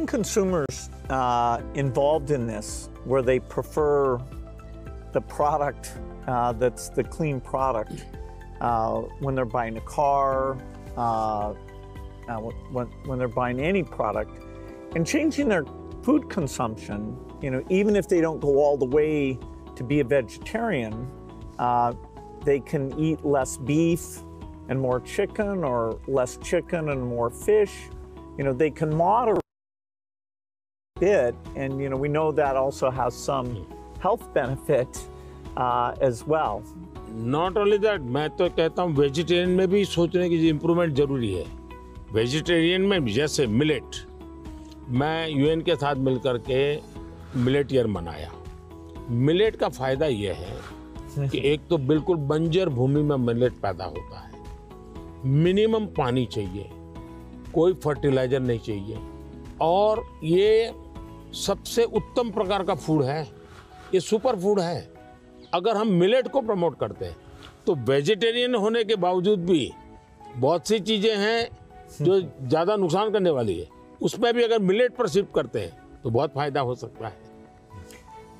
getting consumers involved in this, where they prefer the product that's the clean product when they're buying a car, when they're buying any product, and changing their food consumption. You know, even if they don't go all the way to be a vegetarian, they can eat less beef and more chicken, or less chicken and more fish. You know, they can moderate a bit, and you know, we know that also has some health benefit as well. Not only that, मैं तो कहता हूँ vegetarian में भी सोचने की improvement जरूरी है। वेजिटेरियन में जैसे मिलेट, मैं यूएन के साथ मिलकर के मिलेट ईयर मनाया। मिलेट का फायदा यह है कि एक तो बिल्कुल बंजर भूमि में मिलेट पैदा होता है, मिनिमम पानी चाहिए, कोई फर्टिलाइजर नहीं चाहिए, और ये सबसे उत्तम प्रकार का फूड है। ये सुपर फूड है। अगर हम मिलेट को प्रमोट करते हैं तो वेजिटेरियन होने के बावजूद भी बहुत सी चीजें हैं जो ज्यादा नुकसान करने वाली है, उसमें भी अगर मिलेट पर शिफ्ट करते हैं तो बहुत फायदा हो सकता है।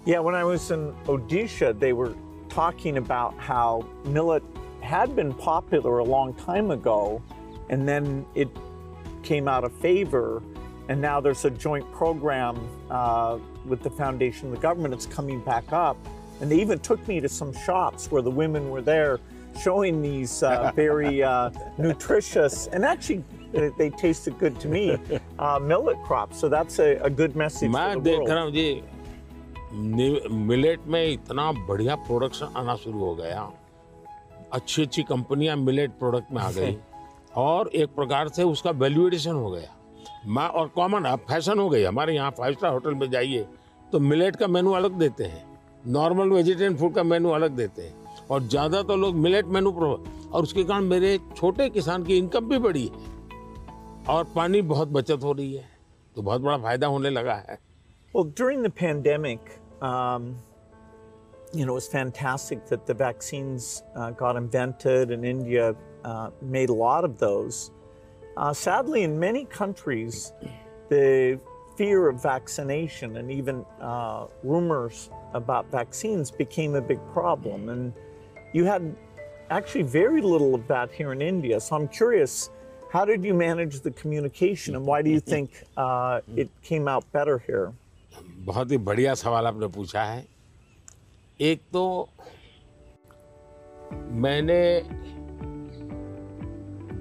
Yeah, when I was in Odisha, they were talking about how millet had been popular a long time ago, and then it came out of favor, and now there's a joint program with the foundation and the government. It's coming back up, and they even took me to some shops where the women were there showing these very nutritious, and actually they tasted good to me, millet crops. So that's a good message for the world. मैं देख रहा हूँ जी, millet में इतना बढ़िया production आना शुरू हो गया, अच्छी अच्छी कंपनियां मिलेट प्रोडक्ट में आ गई, और एक प्रकार से उसका वैल्यूएशन हो गया। मैं और कॉमन अब फैशन हो गई। हमारे यहाँ 5 स्टार होटल में जाइए तो मिलेट का मेनू अलग देते हैं, नॉर्मल वेजिटेरियन फूड का मेनू अलग देते हैं, और ज़्यादातर लोग मिलेट मेनू और उसके कारण मेरे छोटे किसान की इनकम भी बढ़ी है और पानी बहुत बचत हो रही है, तो बहुत बड़ा फायदा होने लगा है। Well, during the pandemic, you know, it was fantastic that the vaccines got invented, and India made a lot of those. Sadly, in many countries, the fear of vaccination and even rumors about vaccines became a big problem. And you had actually very little of that here in India. So I'm curious, how did you manage the communication, and why do you think it came out better here? बहुत ही बढ़िया सवाल आपने पूछा है। एक तो मैंने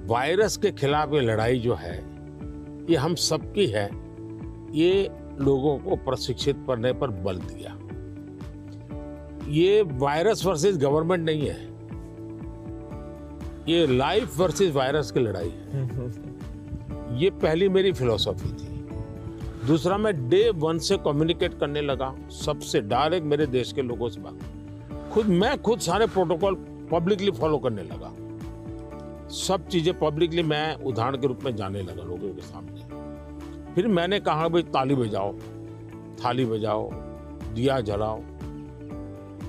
virus के खिलाफ ये लड़ाई जो है, ये हम सबकी है, ये लोगों को प्रशिक्षित करने पर बल दिया। ये वायरस वर्सेस गवर्नमेंट नहीं है, ये लाइफ वर्सेस वायरस की लड़ाई है। ये पहली मेरी फिलॉसफी थी। दूसरा, मैं डे 1 से कम्युनिकेट करने लगा सबसे डायरेक्ट मेरे देश के लोगों से बात। मैं खुद सारे प्रोटोकॉल पब्लिकली फॉलो करने लगा, सब चीजें पब्लिकली मैं उदाहरण के रूप में जाने लगा लोगों के सामने। फिर मैंने कहा भाई ताली बजाओ, थाली बजाओ, दिया जलाओ।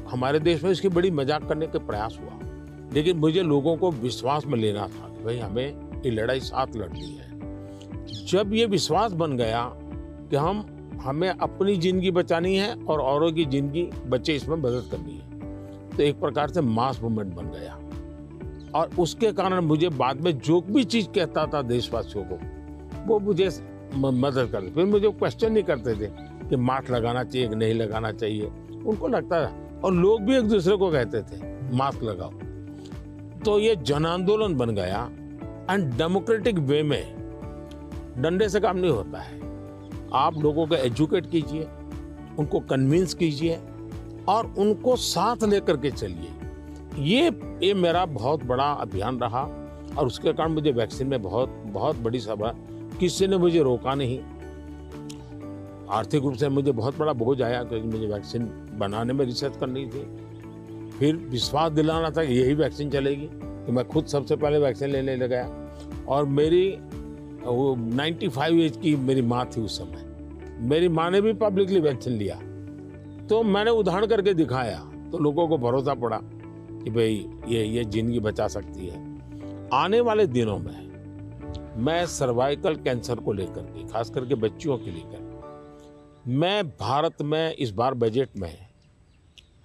हमारे देश में इसकी बड़ी मजाक करने के प्रयास हुआ, लेकिन मुझे लोगों को विश्वास में लेना था कि भाई हमें ये लड़ाई साथ लड़नी है। जब ये विश्वास बन गया कि हमें अपनी जिंदगी बचानी है और औरों की जिंदगी बचे इसमें मदद करनी है, तो एक प्रकार से मास मूवमेंट बन गया। और उसके कारण मुझे बाद में जो भी चीज कहता था देशवासियों को, वो मुझे मदद करते। फिर मुझे क्वेश्चन नहीं करते थे कि मास्क लगाना चाहिए कि नहीं लगाना चाहिए, उनको लगता था, और लोग भी एक दूसरे को कहते थे मास्क लगाओ। तो ये जन आंदोलन बन गया। एंड डेमोक्रेटिक वे में डंडे से काम नहीं होता है। आप लोगों को एजुकेट कीजिए, उनको कन्विंस कीजिए और उनको साथ लेकर के चलिए। ये मेरा बहुत बड़ा अभियान रहा, और उसके कारण मुझे वैक्सीन में बहुत बड़ी सभा, किसी ने मुझे रोका नहीं। आर्थिक रूप से मुझे बहुत बड़ा बोझ आया, क्योंकि मुझे वैक्सीन बनाने में रिसर्च करनी थी, फिर विश्वास दिलाना था कि यही वैक्सीन चलेगी, कि मैं खुद सबसे पहले वैक्सीन लेने लग गया। और मेरी 95 एज की मेरी माँ थी उस समय, मेरी माँ ने भी पब्लिकली वैक्सीन लिया, तो मैंने उदाहरण करके दिखाया, तो लोगों को भरोसा पड़ा कि भाई ये जिंदगी बचा सकती है। आने वाले दिनों में मैं सर्वाइकल कैंसर को लेकर के, खास करके बच्चियों के लेकर, मैं भारत में इस बार बजट में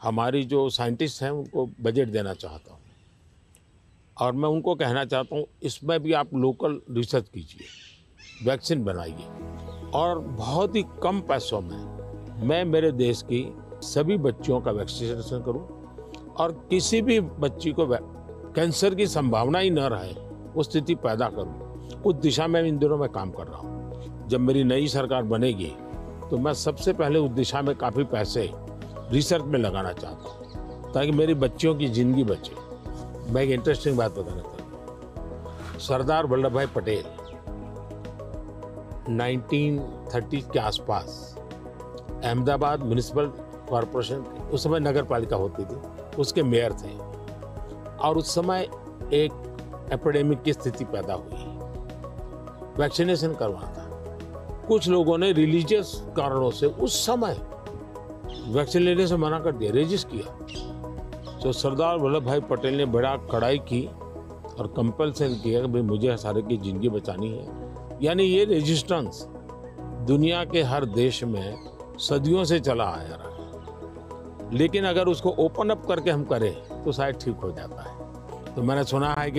हमारी जो साइंटिस्ट हैं उनको बजट देना चाहता हूँ और मैं उनको कहना चाहता हूँ इसमें भी आप लोकल रिसर्च कीजिए, वैक्सीन बनाइए और बहुत ही कम पैसों में मैं मेरे देश की सभी बच्चियों का वैक्सीनेशन करूँ और किसी भी बच्ची को कैंसर की संभावना ही न रहे वो स्थिति पैदा करूँ। उस दिशा में इन दिनों मैं काम कर रहा हूँ। जब मेरी नई सरकार बनेगी तो मैं सबसे पहले उस दिशा में काफ़ी पैसे रिसर्च में लगाना चाहता हूँ ताकि मेरी बच्चियों की ज़िंदगी बचे। मैं एक इंटरेस्टिंग बात बताना चाहता हूँ। सरदार वल्लभ भाई पटेल 1930 के आसपास अहमदाबाद म्यूनिसिपल कॉरपोरेशन, उस समय नगर पालिका होती थी, उसके मेयर थे और उस समय एक एपिडेमिक की स्थिति पैदा हुई, वैक्सीनेशन करवाना था। कुछ लोगों ने रिलीजियस कारणों से उस समय वैक्सीन लेने से मना कर दिया, रेजिस्ट किया। तो सरदार वल्लभ भाई पटेल ने बड़ा कड़ाई की और कंपल्सन किया कि भाई मुझे सारे की जिंदगी बचानी है। यानी ये रेजिस्टेंस दुनिया के हर देश में सदियों से चला आ रहा है, लेकिन अगर उसको ओपन अप करके हम करें तो शायद ठीक हो जाता है। तो मैंने सुना है कि